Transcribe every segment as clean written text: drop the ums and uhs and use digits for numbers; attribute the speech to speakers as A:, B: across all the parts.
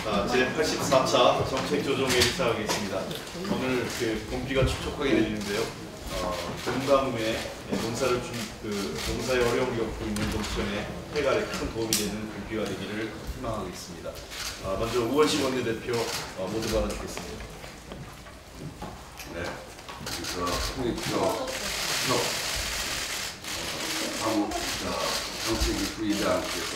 A: 제84차 정책조정회의 시작하겠습니다. 오늘 봄비가 촉촉하게 내리는데요. 건강에 농사의 어려움을 겪고 있는 농촌의 해갈에 큰 도움이 되는 봄비가 되기를 희망하겠습니다. 먼저 우원식 원내대표 모두 발언 듣겠습니다.
B: 네, 홍익표 정책위 부의장께서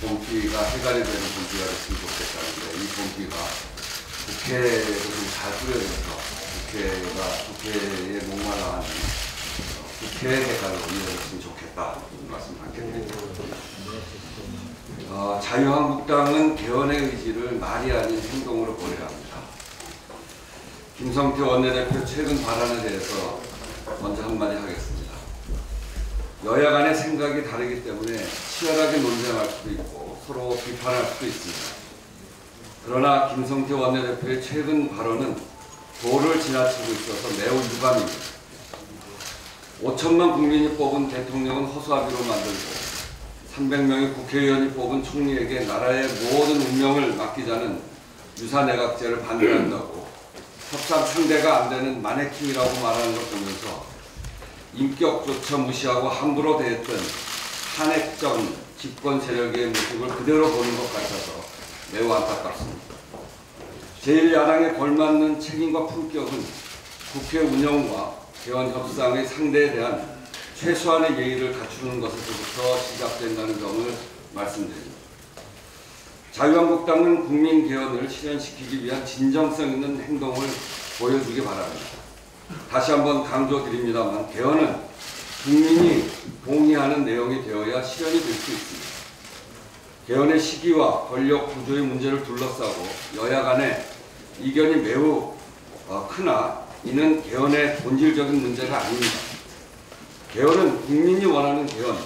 B: 봄비가 해갈이 되는 봄비가 됐으면 좋겠다는데, 이 봄비가 국회를 좀 잘 뿌려져서 국회에 목말라하는 국회의 해갈로 이어졌으면 좋겠다, 이 말씀 함께 드립니다. 자유한국당은 개헌의 의지를 말이 아닌 행동으로 보여야 합니다. 김성태 원내대표 최근 발언에 대해서 먼저 한마디 하겠습니다. 여야 간의 생각이 다르기 때문에 치열하게 논쟁할 수도 있고 서로 비판할 수도 있습니다. 그러나 김성태 원내대표의 최근 발언은 도를 지나치고 있어서 매우 유감입니다. 5천만 국민이 뽑은 대통령은 허수아비로 만들고 300명의 국회의원이 뽑은 총리에게 나라의 모든 운명을 맡기자는 유사내각제를 반대한다고 협상 상대가 안 되는 마네킹이라고 말하는 걸 보면서 인격조차 무시하고 함부로 대했던 탄핵전 집권 세력의 모습을 그대로 보는 것 같아서 매우 안타깝습니다. 제1야당에 걸맞는 책임과 품격은 국회 운영과 개헌 협상의 상대에 대한 최소한의 예의를 갖추는 것에서부터 시작된다는 점을 말씀드립니다. 자유한국당은 국민 개헌을 실현시키기 위한 진정성 있는 행동을 보여주기 바랍니다. 다시 한번 강조드립니다만 개헌은 국민이 동의하는 내용이 되어야 실현이 될 수 있습니다. 개헌의 시기와 권력 구조의 문제를 둘러싸고 여야 간의 이견이 매우 크나 이는 개헌의 본질적인 문제가 아닙니다. 개헌은 국민이 원하는 개헌,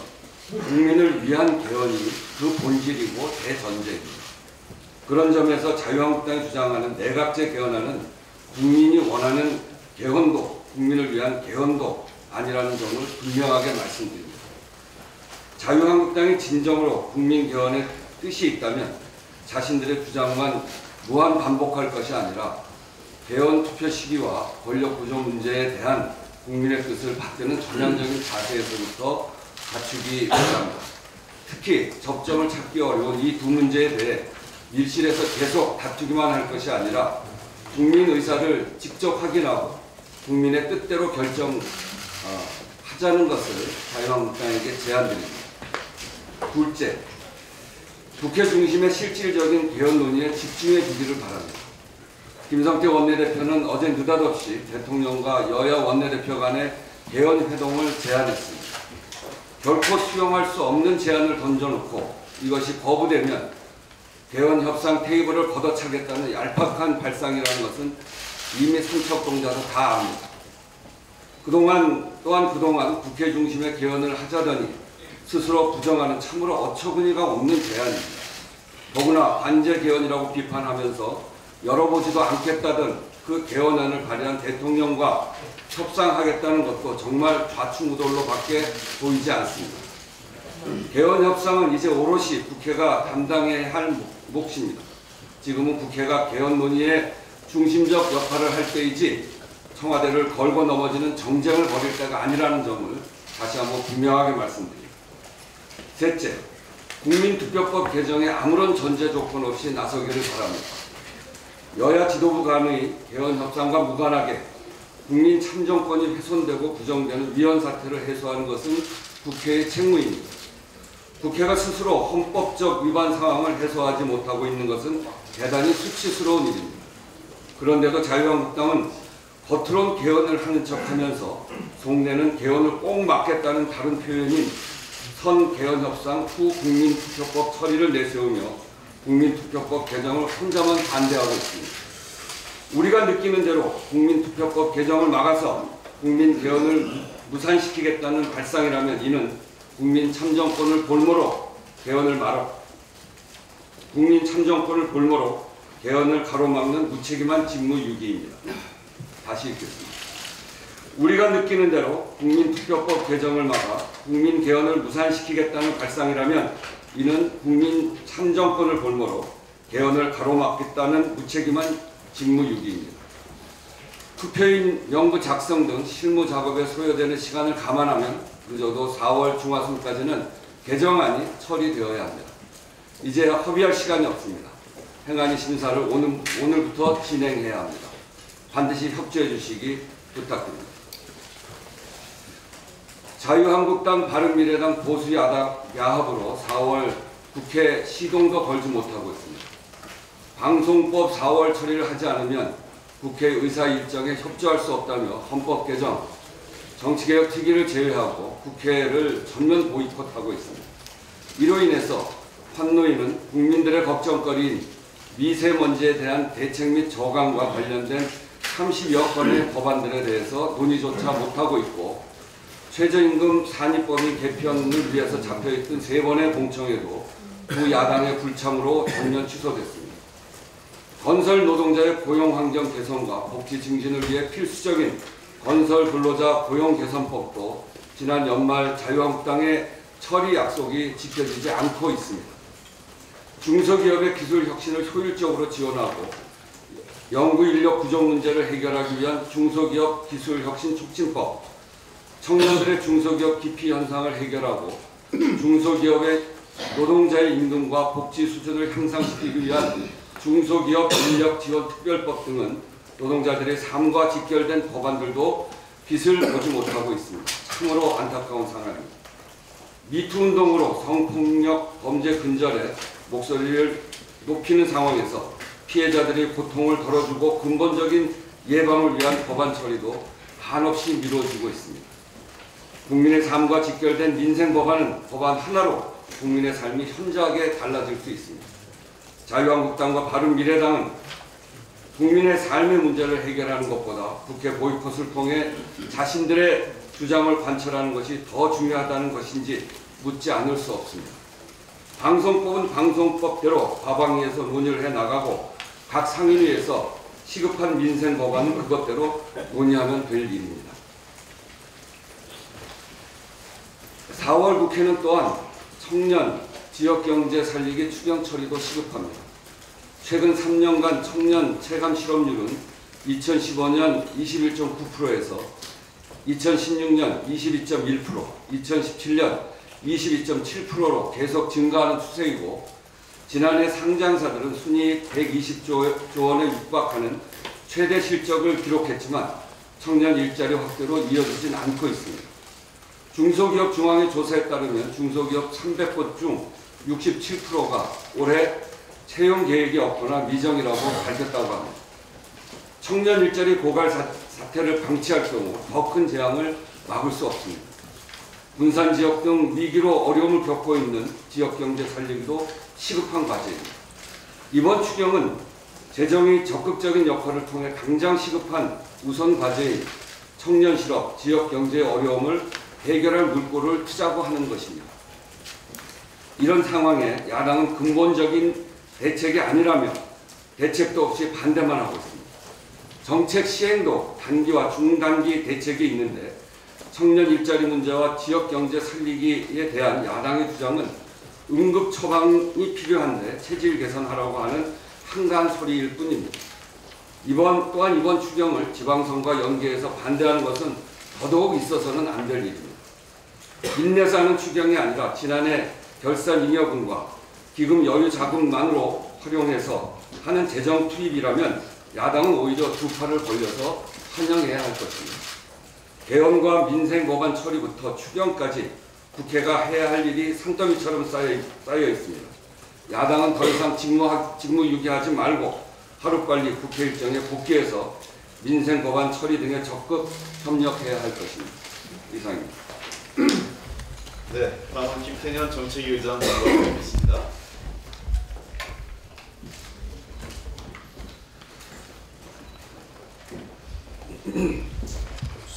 B: 국민을 위한 개헌이 그 본질이고 대전제입니다. 그런 점에서 자유한국당이 주장하는 내각제 개헌안은 국민이 원하는 개헌도, 국민을 위한 개헌도 아니라는 점을 분명하게 말씀드립니다. 자유한국당이 진정으로 국민 개헌의 뜻이 있다면 자신들의 주장만 무한 반복할 것이 아니라 개헌 투표 시기와 권력 구조 문제에 대한 국민의 뜻을 받드는 전향적인 자세에서부터 갖추기 바랍니다. 특히 접점을 찾기 어려운 이 두 문제에 대해 밀실에서 계속 다투기만 할 것이 아니라 국민 의사를 직접 확인하고 국민의 뜻대로 결정하자는 것을 자유한국당에게 제안드립니다. 둘째, 국회 중심의 실질적인 개헌 논의에 집중해 주기를 바랍니다. 김성태 원내대표는 어제 느닷없이 대통령과 여야 원내대표 간의 개헌 회동을 제안했습니다. 결코 수용할 수 없는 제안을 던져놓고 이것이 거부되면 개헌 협상 테이블을 걷어차겠다는 얄팍한 발상이라는 것은 이미 삼척동자도 다 압니다. 또한 그동안 국회 중심의 개헌을 하자더니 스스로 부정하는 참으로 어처구니가 없는 제안입니다. 더구나 반제 개헌이라고 비판하면서 열어보지도 않겠다던 그 개헌안을 발의한 대통령과 협상하겠다는 것도 정말 좌충우돌로밖에 보이지 않습니다. 개헌 협상은 이제 오롯이 국회가 담당해야 할 몫입니다. 지금은 국회가 개헌 논의에 중심적 역할을 할 때이지 청와대를 걸고 넘어지는 정쟁을 벌일 때가 아니라는 점을 다시 한번 분명하게 말씀드립니다. 셋째, 국민투표법 개정에 아무런 전제 조건 없이 나서기를 바랍니다. 여야 지도부 간의 개헌 협상과 무관하게 국민 참정권이 훼손되고 부정되는 위헌 사태를 해소하는 것은 국회의 책무입니다. 국회가 스스로 헌법적 위반 상황을 해소하지 못하고 있는 것은 대단히 수치스러운 일입니다. 그런데도 자유한국당은 겉으론 개헌을 하는 척하면서 속내는 개헌을 꼭 막겠다는 다른 표현인 선개헌협상 후 국민투표법 처리를 내세우며 국민투표법 개정을 혼자만 반대하고 있습니다. 우리가 느끼는 대로 국민투표법 개정을 막아서 국민개헌을 무산시키겠다는 발상이라면 이는 국민 참정권을 볼모로 개헌을 가로막는 무책임한 직무유기입니다. 다시 읽겠습니다. 우리가 느끼는 대로 국민투표법 개정을 막아 국민 개헌을 무산시키겠다는 발상이라면 이는 국민 참정권을 볼모로 개헌을 가로막겠다는 무책임한 직무유기입니다. 투표인 명부 작성 등 실무 작업에 소요되는 시간을 감안하면 늦어도 4월 중하순까지는 개정안이 처리되어야 합니다. 이제 허비할 시간이 없습니다. 행안위 심사를 오늘부터 진행해야 합니다. 반드시 협조해 주시기 부탁드립니다. 자유한국당, 바른미래당, 보수야당 야합으로 4월 국회 시동도 걸지 못하고 있습니다. 방송법 4월 처리를 하지 않으면 국회 의사 일정에 협조할 수 없다며 헌법 개정, 정치개혁 특위를 제외하고 국회를 전면 보이콧하고 있습니다. 이로 인해서 환노위는 국민들의 걱정거리인 미세먼지에 대한 대책 및 저감과 관련된 30여 건의 법안들에 대해서 논의조차 못하고 있고, 최저임금 산입법인 개편을 위해서 잡혀있던 3번의 공청회도 두 야당의 불참으로 전면 취소됐습니다. 건설 노동자의 고용환경 개선과 복지 증진을 위해 필수적인 건설 근로자 고용개선법도 지난 연말 자유한국당의 처리 약속이 지켜지지 않고 있습니다. 중소기업의 기술 혁신을 효율적으로 지원하고 연구 인력 부족 문제를 해결하기 위한 중소기업 기술 혁신 촉진법, 청년들의 중소기업 기피 현상을 해결하고 중소기업의 노동자의 임금과 복지 수준을 향상시키기 위한 중소기업 인력 지원 특별법 등은 노동자들의 삶과 직결된 법안들도 빛을 보지 못하고 있습니다. 참으로 안타까운 상황입니다. 미투 운동으로 성폭력 범죄 근절에 목소리를 높이는 상황에서 피해자들의 고통을 덜어주고 근본적인 예방을 위한 법안 처리도 한없이 미뤄지고 있습니다. 국민의 삶과 직결된 민생 법안은 법안 하나로 국민의 삶이 현저하게 달라질 수 있습니다. 자유한국당과 바른미래당은 국민의 삶의 문제를 해결하는 것보다 국회 보이콧을 통해 자신들의 주장을 관철하는 것이 더 중요하다는 것인지 묻지 않을 수 없습니다. 방송법은 방송법대로 과방위에서 논의를 해나가고 각 상임위에서 시급한 민생 법안은 그것대로 논의하면 될 일입니다. 4월 국회는 또한 청년, 지역경제 살리기 추경 처리도 시급합니다. 최근 3년간 청년 체감 실업률은 2015년 21.9%에서 2016년 22.1%, 2017년 22.7%로 계속 증가하는 추세이고, 지난해 상장사들은 순이익 120조 원에 육박하는 최대 실적을 기록했지만 청년 일자리 확대로 이어지진 않고 있습니다. 중소기업 중앙회 조사에 따르면 중소기업 300곳 중 67%가 올해 채용 계획이 없거나 미정이라고 밝혔다고 합니다. 청년 일자리 고갈 사태를 방치할 경우 더 큰 재앙을 막을 수 없습니다. 분산 지역 등 위기로 어려움을 겪고 있는 지역 경제 살리기도 시급한 과제입니다. 이번 추경은 재정이 적극적인 역할을 통해 당장 시급한 우선 과제인 청년 실업, 지역 경제의 어려움을 해결할 물꼬를 트자고 하는 것입니다. 이런 상황에 야당은 근본적인 대책이 아니라며 대책도 없이 반대만 하고 있습니다. 정책 시행도 단기와 중단기 대책이 있는데 청년 일자리 문제와 지역 경제 살리기에 대한 야당의 주장은 응급 처방이 필요한데 체질 개선하라고 하는 한가한 소리일 뿐입니다. 또한 이번 추경을 지방선거와 연계해서 반대하는 것은 더더욱 있어서는 안 될 일입니다. 인내서 하는 추경이 아니라 지난해 결산 잉여금과 기금 여유 자금만으로 활용해서 하는 재정 투입이라면 야당은 오히려 두 팔을 벌려서 환영해야 할 것입니다. 개헌과 민생 법안 처리부터 추경까지 국회가 해야 할 일이 산더미처럼 쌓여 있습니다. 야당은 더 이상 직무유기하지 말고 하루빨리 국회 일정에 복귀해서 민생 법안 처리 등에 적극 협력해야 할 것입니다. 이상입니다.
A: 네, 다음은 김태년 정책위 의장 나가겠습니다.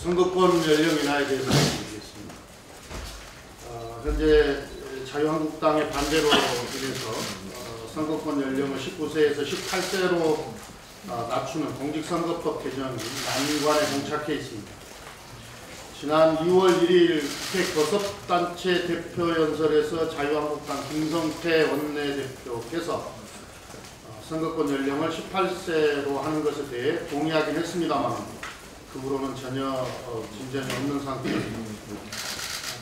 C: 선거권 연령 인하에 대해서 말씀드리겠습니다. 현재 자유한국당의 반대로 인해서 선거권 연령을 19세에서 18세로 낮추는 공직선거법 개정이 난관에 봉착해 있습니다. 지난 2월 1일 국회 교섭단체 대표연설에서 자유한국당 김성태 원내대표께서 선거권 연령을 18세로 하는 것에 대해 동의하긴 했습니다만 그 후로는 전혀 진전이 없는 상태입니다.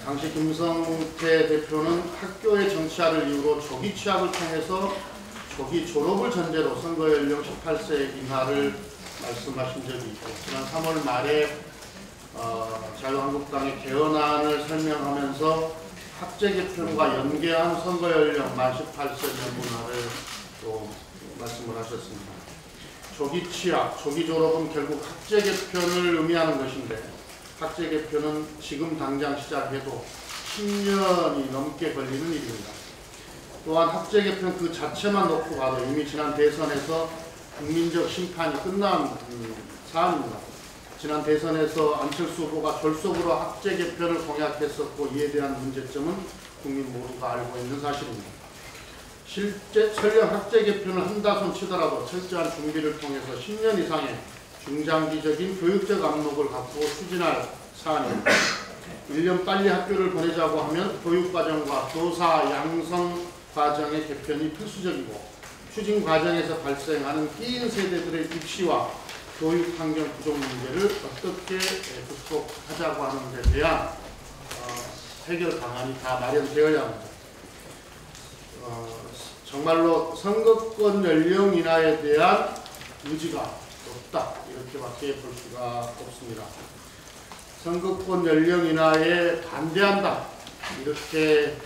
C: 당시 김성태 대표는 학교의 정치화를 이유로 조기 취업을 통해서 조기 졸업을 전제로 선거연령 18세 인하를 말씀하신 적이 있고, 지난 3월 말에 자유한국당의 개헌안을 설명하면서 학제 개편과 연계한 선거연령 만 18세 명분화를 또 말씀을 하셨습니다. 조기 취업, 조기 졸업은 결국 학제 개편을 의미하는 것인데, 학제 개편은 지금 당장 시작해도 10년이 넘게 걸리는 일입니다. 또한 학제 개편 그 자체만 놓고 봐도 이미 지난 대선에서 국민적 심판이 끝난 사안입니다. 지난 대선에서 안철수 후보가 졸속으로 학제 개편을 공약했었고, 이에 대한 문제점은 국민 모두가 알고 있는 사실입니다. 실제 설령 학제 개편을 한다 손 치더라도 철저한 준비를 통해서 10년 이상의 중장기적인 교육적 압력을 갖고 추진할 사안입니다. 1년 빨리 학교를 보내자고 하면 교육과정과 교사 양성 과정의 개편이 필수적이고, 추진 과정에서 발생하는 끼인 세대들의 입시와 교육 환경 부족 문제를 어떻게 극복하자고 하는 데 대한 해결 방안이 다 마련되어야 합니다. 정말로 선거권 연령 인하에 대한 의지가 높다, 이렇게밖에 볼 수가 없습니다. 선거권 연령 인하에 반대한다, 이렇게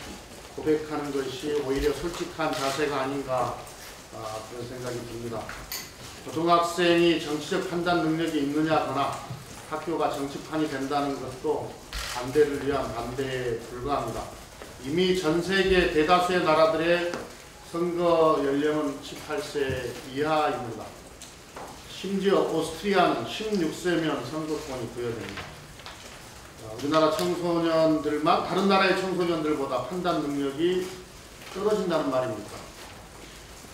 C: 고백하는 것이 오히려 솔직한 자세가 아닌가, 그런 생각이 듭니다. 고등학생이 정치적 판단 능력이 있느냐거나 학교가 정치판이 된다는 것도 반대를 위한 반대에 불과합니다. 이미 전 세계 대다수의 나라들의 선거 연령은 18세 이하입니다. 심지어 오스트리아는 16세면 선거권이 부여됩니다. 우리나라 청소년들만 다른 나라의 청소년들보다 판단 능력이 떨어진다는 말입니까?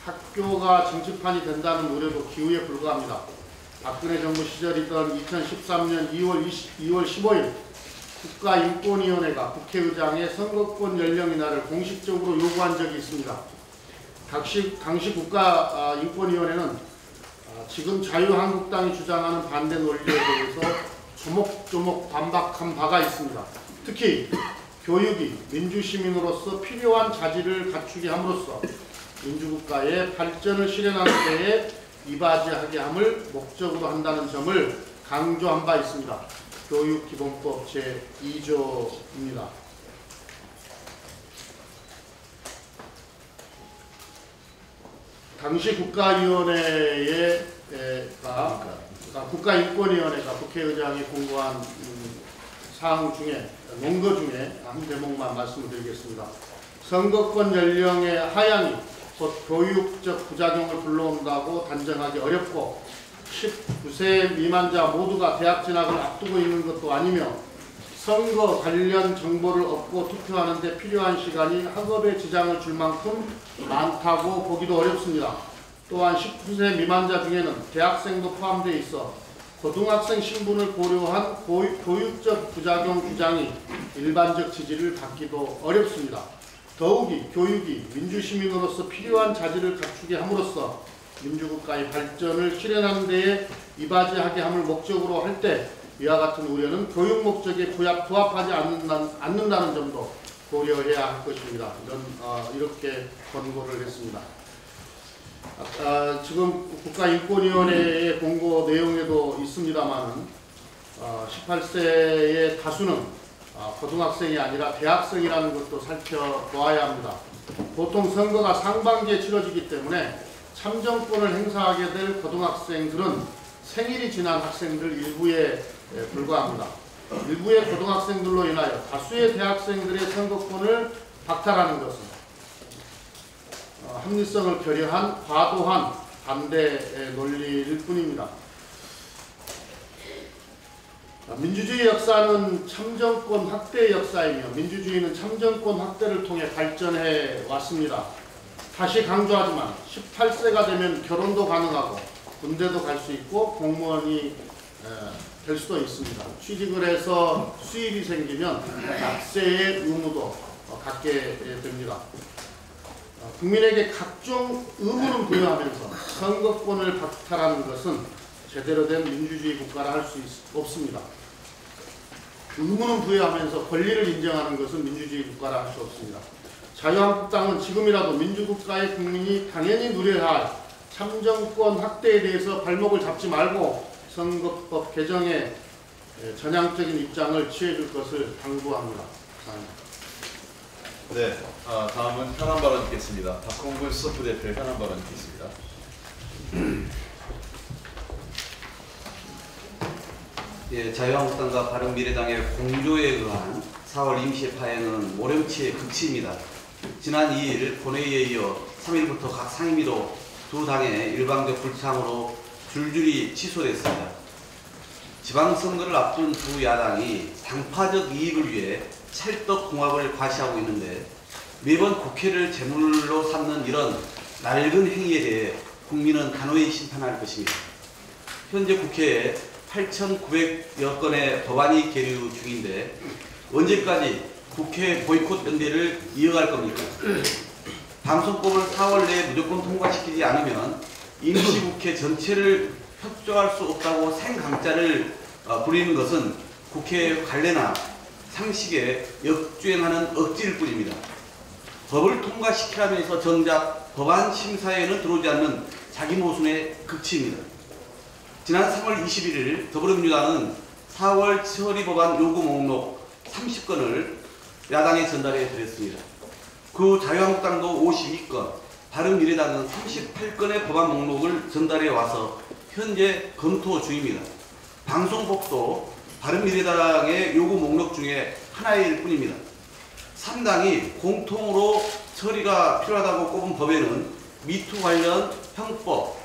C: 학교가 정치판이 된다는 우려도 기우에 불과합니다. 박근혜 정부 시절이던 2013년 2월 15일 국가인권위원회가 국회의장의 선거권 연령 인하를 공식적으로 요구한 적이 있습니다. 당시 국가인권위원회는 지금 자유한국당이 주장하는 반대 논리에 대해서 조목조목 반박한 바가 있습니다. 특히 교육이 민주시민으로서 필요한 자질을 갖추게 함으로써 민주국가의 발전을 실현하는 데에 이바지하게 함을 목적으로 한다는 점을 강조한 바 있습니다. 교육기본법 제2조입니다. 당시 국가인권위원회가 국회의장이 공고한 사항 중에, 논거 중에 한 대목만 말씀드리겠습니다. 선거권 연령의 하향이 곧 교육적 부작용을 불러온다고 단정하기 어렵고, 19세 미만자 모두가 대학 진학을 앞두고 있는 것도 아니며, 선거 관련 정보를 얻고 투표하는 데 필요한 시간이 학업에 지장을 줄 만큼 많다고 보기도 어렵습니다. 또한 19세 미만자 중에는 대학생도 포함되어 있어 고등학생 신분을 고려한 교육적 부작용 주장이 일반적 지지를 받기도 어렵습니다. 더욱이 교육이 민주시민으로서 필요한 자질을 갖추게 함으로써 민주국가의 발전을 실현하는 데에 이바지하게 함을 목적으로 할 때 이와 같은 우려는 교육 목적에 부합하지 않는다는 점도 고려해야 할 것입니다. 이렇게 권고를 했습니다. 지금 국가인권위원회의 공고 내용에도 있습니다만 18세의 다수는 고등학생이 아니라 대학생이라는 것도 살펴보아야 합니다. 보통 선거가 상반기에 치러지기 때문에 참정권을 행사하게 될 고등학생들은 생일이 지난 학생들 일부에 불과합니다. 일부의 고등학생들로 인하여 다수의 대학생들의 선거권을 박탈하는 것은 합리성을 결여한 과도한 반대 논리일 뿐입니다. 민주주의 역사는 참정권 확대의 역사이며, 민주주의는 참정권 확대를 통해 발전해 왔습니다. 다시 강조하지만 18세가 되면 결혼도 가능하고 군대도 갈 수 있고 공무원이 될 수도 있습니다. 취직을 해서 수입이 생기면 납세의 의무도 갖게 됩니다. 국민에게 각종 의무를 부여하면서 선거권을 박탈하는 것은 제대로 된 민주주의 국가라 할 수 없습니다. 의무는 부여하면서 권리를 인정하는 것은 민주주의 국가라 할 수 없습니다. 자유한국당은 지금이라도 민주국가의 국민이 당연히 누려야 할 참정권 확대에 대해서 발목을 잡지 말고 선거법 개정에 전향적인 입장을 취해줄 것을 당부합니다. 감사합니다.
A: 네, 다음은 현안 발언 듣겠습니다. 박홍근 수석부 대표의 현안 발언 듣겠습니다.
D: 예, 자유한국당과 바른미래당의 공조에 의한 4월 임시 파행은 모렴치의 극치입니다. 지난 2일 본회의에 이어 3일부터 각 상임위도 두 당의 일방적 불참으로 줄줄이 취소됐습니다. 지방선거를 앞둔 두 야당이 당파적 이익을 위해 찰떡궁합을 과시하고 있는데 매번 국회를 제물로 삼는 이런 낡은 행위에 대해 국민은 단호히 심판할 것입니다. 현재 국회에 8,900여 건의 법안이 계류 중인데 언제까지 국회 보이콧 연대를 이어갈 겁니까? 방송법을 4월 내에 무조건 통과시키지 않으면 임시국회 전체를 협조할 수 없다고 생강짜를 부리는 것은 국회의 관례나 상식에 역주행하는 억지일 뿐입니다. 법을 통과시키라면서 정작 법안 심사에는 들어오지 않는 자기 모순의 극치입니다. 지난 3월 21일 더불어민주당은 4월 처리 법안 요구 목록 30건을 야당에 전달해 드렸습니다. 그 자유한국당도 52건, 바른미래당은 38건의 법안 목록을 전달해 와서 현재 검토 중입니다. 방송법도 바른미래당의 요구 목록 중에 하나일 뿐입니다. 3당이 공통으로 처리가 필요하다고 꼽은 법에는 미투 관련 형법,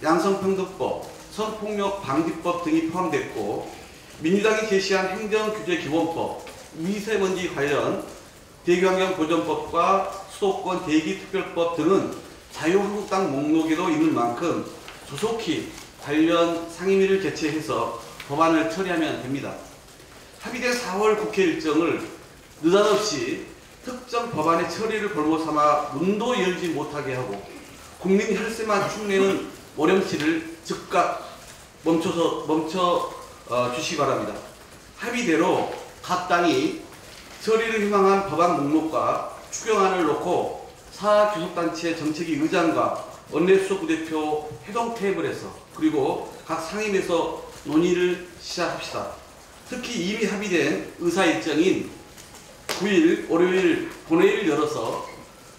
D: 양성평등법, 성폭력 방지법 등이 포함됐고 민주당이 제시한 행정규제기본법, 미세먼지 관련 대기환경보전법과 수도권 대기특별법 등은 자유한국당 목록에도 있는 만큼 조속히 관련 상임위를 개최해서 법안을 처리하면 됩니다. 합의된 4월 국회 일정을 느닷없이 특정 법안의 처리를 볼모 삼아 문도 열지 못하게 하고 국민 혈세만 축내는 모렴치를 즉각 멈춰 주시기 바랍니다. 합의대로 각 당이 처리를 희망한 법안 목록과 추경안을 놓고 사교섭단체 정책위 의장과 원내수석 부대표 회동 테이블에서 그리고 각 상임에서 논의를 시작합시다. 특히 이미 합의된 의사 일정인 9일 월요일 본회의를 열어서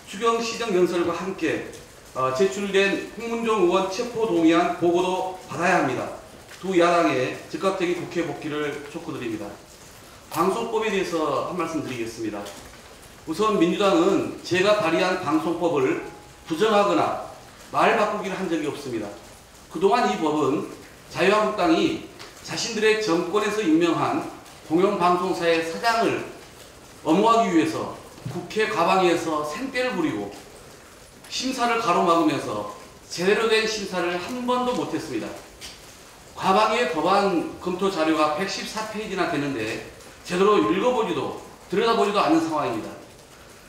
D: 추경 시정연설과 함께 제출된 홍문종 의원 체포동의안 보고도 받아야 합니다. 두 야당의 즉각적인 국회 복귀를 촉구드립니다. 방송법에 대해서 한 말씀 드리겠습니다. 우선 민주당은 제가 발의한 방송법을 부정하거나 말 바꾸기를 한 적이 없습니다. 그동안 이 법은 자유한국당이 자신들의 정권에서 임명한 공영방송사의 사장을 엄호하기 위해서 국회 과방위에서 생떼를 부리고 심사를 가로막으면서 제대로 된 심사를 한 번도 못했습니다. 과방위의 법안 검토 자료가 114페이지나 되는데 제대로 읽어보지도 들여다보지도 않는 상황입니다.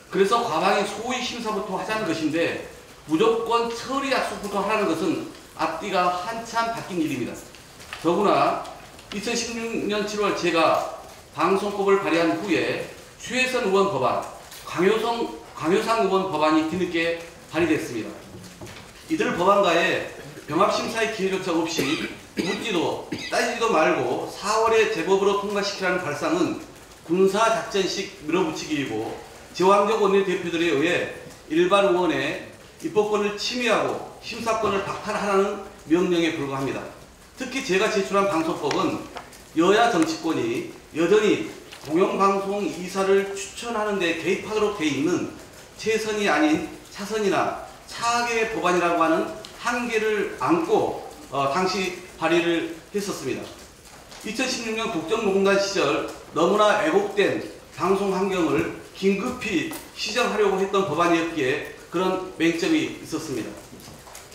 D: 그래서 과방위 소위 심사부터 하자는 것인데 무조건 처리 약속부터 하라는 것은 앞뒤가 한참 바뀐 일입니다. 더구나 2016년 7월 제가 방송법을 발의한 후에 최혜선 의원 법안, 강효상 의원 법안이 뒤늦게 발의됐습니다. 이들 법안과의 병합심사의 기회조차 없이 묻지도 따지지도 말고 4월에 재법으로 통과시키라는 발상은 군사작전식 밀어붙이기이고 제왕적 원내대표들에 의해 일반 의원의 입법권을 침해하고 심사권을 박탈하라는 명령에 불과합니다. 특히 제가 제출한 방송법은 여야 정치권이 여전히 공영방송 이사를 추천하는 데 개입하도록 돼 있는 최선이 아닌 차선이나 차악의 법안이라고 하는 한계를 안고 당시 발의를 했었습니다. 2016년 국정농단 시절 너무나 왜곡된 방송 환경을 긴급히 시정하려고 했던 법안이었기에 그런 맹점이 있었습니다.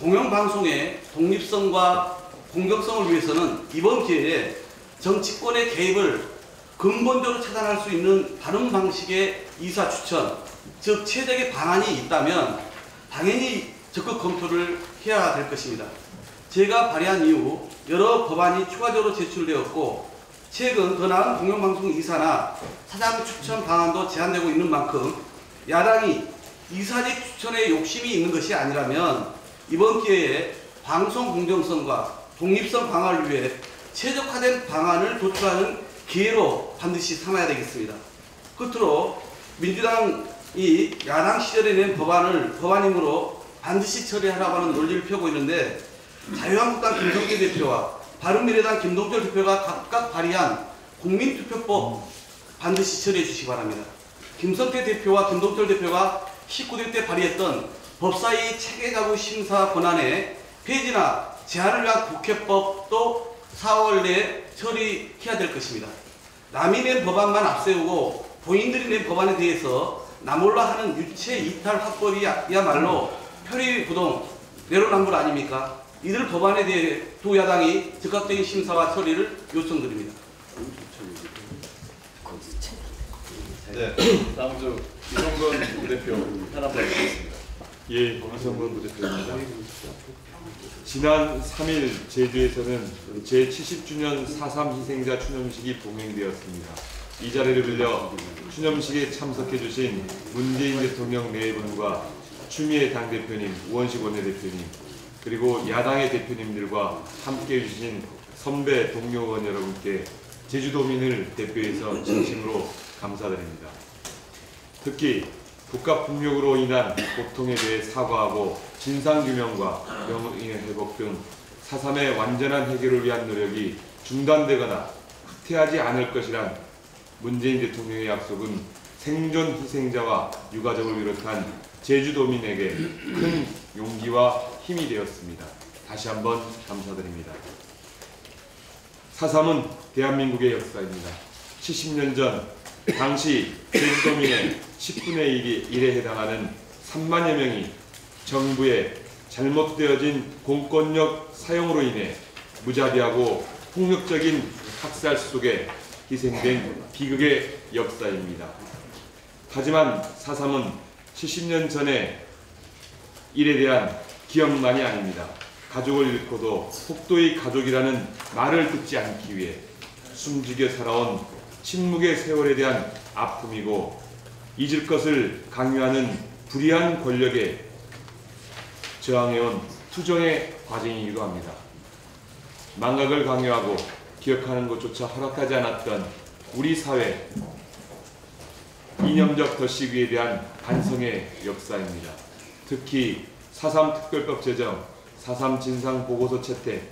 D: 공영방송의 독립성과 공정성을 위해서는 이번 기회에 정치권의 개입을 근본적으로 차단할 수 있는 다른 방식의 이사 추천, 즉 최적의 방안이 있다면 당연히 적극 검토를 해야 될 것입니다. 제가 발의한 이후 여러 법안이 추가적으로 제출되었고 최근 더 나은 공영방송 이사나 사장 추천 방안도 제안되고 있는 만큼 야당이 이사직 추천에 욕심이 있는 것이 아니라면 이번 기회에 방송 공정성과 독립성 강화를 위해 최적화된 방안을 도출하는 기회로 반드시 삼아야 되겠습니다. 끝으로 민주당이 야당 시절에 낸 법안이므로 반드시 처리하라고 하는 논리를 펴고 있는데 자유한국당 김성태 대표와 바른미래당 김동철 대표가 각각 발의한 국민투표법 반드시 처리해 주시기 바랍니다. 김성태 대표와 김동철 대표가 19대 때 발의했던 법사위 체계가구 심사 권한의 폐지나 제한을 위한 국회법도 4월 내에 처리해야 될 것입니다. 남이 낸 법안만 앞세우고 본인들이 낸 법안에 대해서 나몰라 하는 유체 이탈 화법이야말로 표리부동 내로남불 아닙니까? 이들 법안에 대해 두 야당이 즉각적인 심사와 처리를 요청드립니다.
A: 네, 다음 이성건 부대표 현안 발표하겠습니다.
E: 예, 이성건 부대표입니다. 지난 3일 제주에서는 제70주년 4.3 희생자 추념식이 봉행되었습니다. 이 자리를 빌려 추념식에 참석해 주신 문재인 대통령 네 분과 추미애 당대표님, 우원식 원내대표님, 그리고 야당의 대표님들과 함께해 주신 선배 동료 의원 여러분께 제주도민을 대표해서 진심으로 감사드립니다. 특히 국가폭력으로 인한 고통에 대해 사과하고 진상규명과 명예의 회복 등 4.3의 완전한 해결을 위한 노력이 중단되거나 후퇴하지 않을 것이란 문재인 대통령의 약속은 생존 희생자와 유가족을 비롯한 제주도민에게 큰 용기와 힘이 되었습니다. 다시 한번 감사드립니다. 4.3은 대한민국의 역사입니다. 70년 전 당시 제주도민의 10분의 1에 해당하는 3만여 명이 정부의 잘못되어진 공권력 사용으로 인해 무자비하고 폭력적인 학살 속에 희생된 비극의 역사입니다. 하지만 4.3은 70년 전의 일에 대한 기억만이 아닙니다. 가족을 잃고도 폭도의 가족이라는 말을 듣지 않기 위해 숨죽여 살아온 침묵의 세월에 대한 아픔이고 잊을 것을 강요하는 불의한 권력에 저항해온 투정의 과정이기도 합니다. 망각을 강요하고 기억하는 것조차 허락하지 않았던 우리 사회 이념적 덧시기에 대한 반성의 역사입니다. 특히 4.3 특별법 제정, 4.3 진상보고서 채택,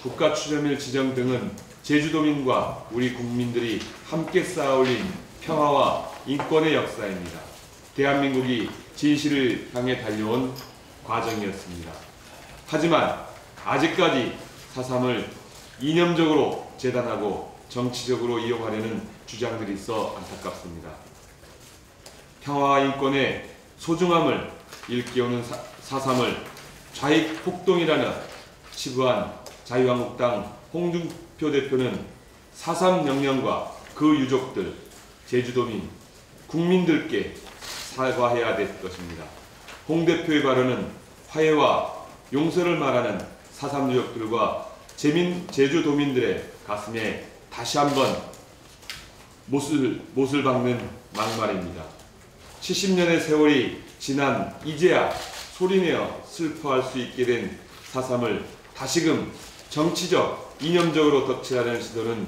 E: 국가추념일 지정 등은 제주도민과 우리 국민들이 함께 쌓아올린 평화와 인권의 역사입니다. 대한민국이 진실을 향해 달려온 과정이었습니다. 하지만 아직까지 4.3을 이념적으로 재단하고 정치적으로 이용하려는 주장들이 있어 안타깝습니다. 평화와 인권의 소중함을 일깨우는 4.3을 좌익 폭동이라는 치부한 자유한국당 홍준표 대표는 4.3 명령과 그 유족들, 제주도민, 국민들께 사과해야 될 것입니다. 홍 대표의 발언은 화해와 용서를 말하는 4.3 유족들과 제주도민들의 가슴에 다시 한번 못을 박는 막말입니다. 70년의 세월이 지난 이제야 소리내어 슬퍼할 수 있게 된 4.3을 다시금 정치적, 이념적으로 덧칠하려는 시도는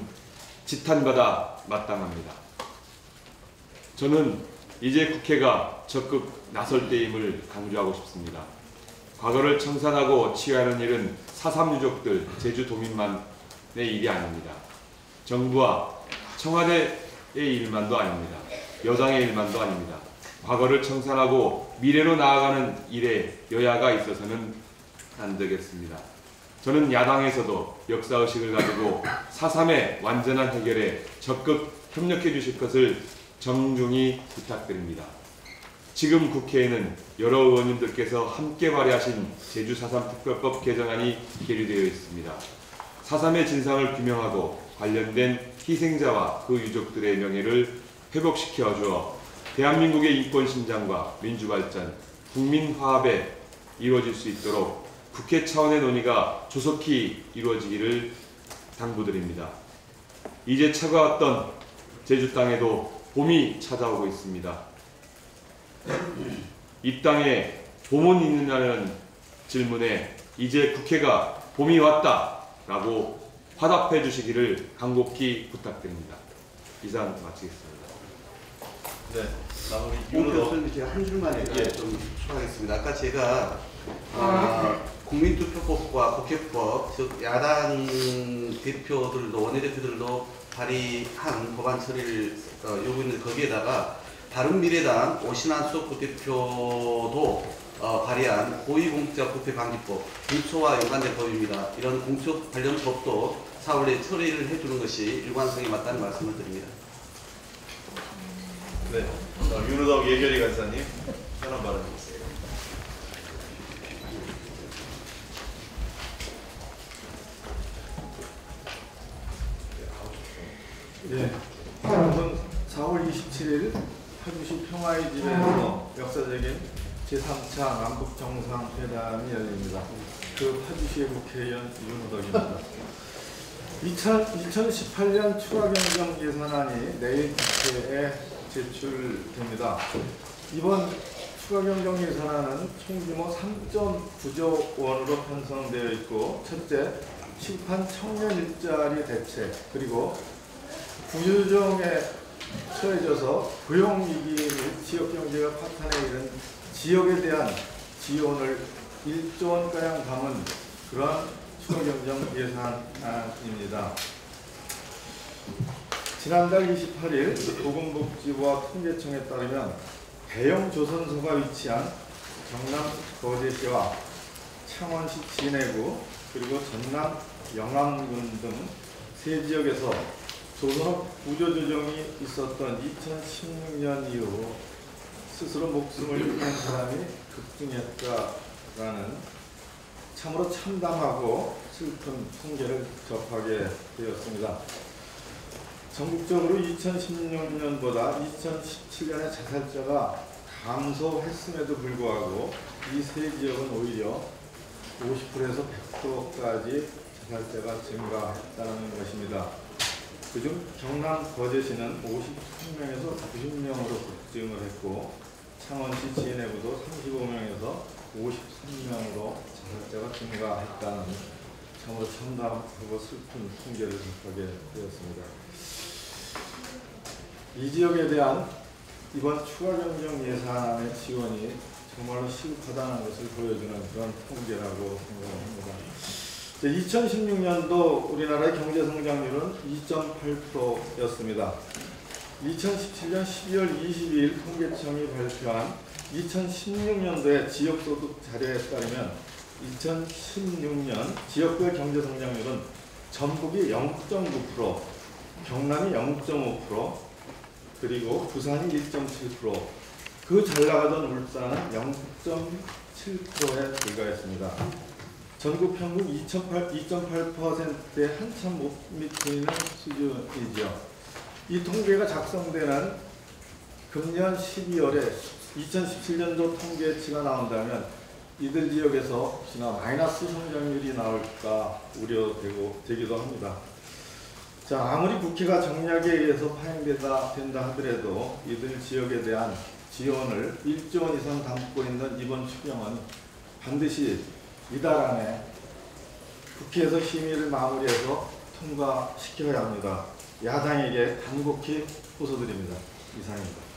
E: 지탄받아 마땅합니다. 저는 이제 국회가 적극 나설 때임을 강조하고 싶습니다. 과거를 청산하고 치유하는 일은 4.3 유족들, 제주도민만의 일이 아닙니다. 정부와 청와대의 일만도 아닙니다. 여당의 일만도 아닙니다. 과거를 청산하고 미래로 나아가는 일에 여야가 있어서는 안 되겠습니다. 저는 야당에서도 역사의식을 가지고 4.3의 완전한 해결에 적극 협력해 주실 것을 정중히 부탁드립니다. 지금 국회에는 여러 의원님들께서 함께 발의하신 제주 4.3 특별법 개정안이 계류되어 있습니다. 4.3의 진상을 규명하고 관련된 희생자와 그 유족들의 명예를 회복시켜 주어 대한민국의 인권신장과 민주발전, 국민 화합에 이루어질 수 있도록 국회 차원의 논의가 조속히 이루어지기를 당부드립니다. 이제 차가웠던 제주 땅에도 봄이 찾아오고 있습니다. 이 땅에 봄은 있느냐는 질문에 이제 국회가 봄이 왔다 라고 화답해 주시기를 간곡히 부탁드립니다. 이상 마치겠습니다.
A: 네, 마무리
D: 공
A: 윤호덕.
D: 교수님 제가 한 줄만
A: 예.
D: 좀 추가하겠습니다. 아까 제가 국민투표법과 국회법, 즉 야당 대표들도 원내대표들도 발의한 법안 처리를 요구했는데 거기에다가 바른미래당 오신환 부대표도 발의한 고위공직자 부패 방지법, 공초와 연관된 법입니다. 이런 공초 관련 법도 4월에 처리를 해주는 것이 일관성에 맞다는 말씀을 드립니다.
A: 네, 윤호덕 예결위 간사님 현안 발언 주세요.
F: 예, 오늘은 4월 27일 파주시 평화의 집에서 역사적인 제3차 남북 정상회담이 열립니다. 그 파주시의 국회의원 윤호덕입니다. 2018년 추가경정 예산안이 내일 국회에 제출됩니다. 이번 추가경정 예산안은 총규모 3.9조 원으로 편성되어 있고, 첫째, 시급한 청년 일자리 대책, 그리고 부유정에 처해져서 고용위기 및 지역경제가 파탄에 이른 지역에 대한 지원을 1조 원가량 담은 그러한 추가경정 예산안입니다. 지난달 28일 보건복지부와 통계청에 따르면 대형 조선소가 위치한 경남 거제시와 창원시 진해구 그리고 전남 영암군 등 세 지역에서 조선업 구조조정이 있었던 2016년 이후 스스로 목숨을 잃은 사람이 급증했다라는 참으로 참담하고 슬픈 통계를 접하게 되었습니다. 전국적으로 2016년보다 2017년에 자살자가 감소했음에도 불구하고 이 세 지역은 오히려 50%에서 100%까지 자살자가 증가했다는 것입니다. 그중 경남 거제시는 53명에서 90명으로 급증을 했고, 창원시 진해구도 35명에서 53명으로 자살자가 증가했다는 참으로 참담하고 슬픈 통계를 접하게 되었습니다. 이 지역에 대한 이번 추가경정 예산안의 지원이 정말로 시급하다는 것을 보여주는 그런 통계라고 생각합니다. 2016년도 우리나라의 경제성장률은 2.8%였습니다. 2017년 12월 22일 통계청이 발표한 2016년도의 지역소득 자료에 따르면 2016년 지역별 경제성장률은 전북이 0.9%, 경남이 0.5%, 그리고 부산이 1.7%, 그 잘나가던 울산은 0.7%에 불과했습니다. 전국 평균 2.8%에 한참 못 미치는 수준이죠. 이 통계가 작성되는 금년 12월에 2017년도 통계치가 나온다면 이들 지역에서 혹시나 마이너스 성장률이 나올까 우려되기도 합니다. 자, 아무리 국회가 정략에 의해서 파행된다 하더라도 이들 지역에 대한 지원을 1조 원 이상 담고 있는 이번 추경은 반드시 이달 안에 국회에서 심의를 마무리해서 통과시켜야 합니다. 야당에게 간곡히 호소드립니다. 이상입니다.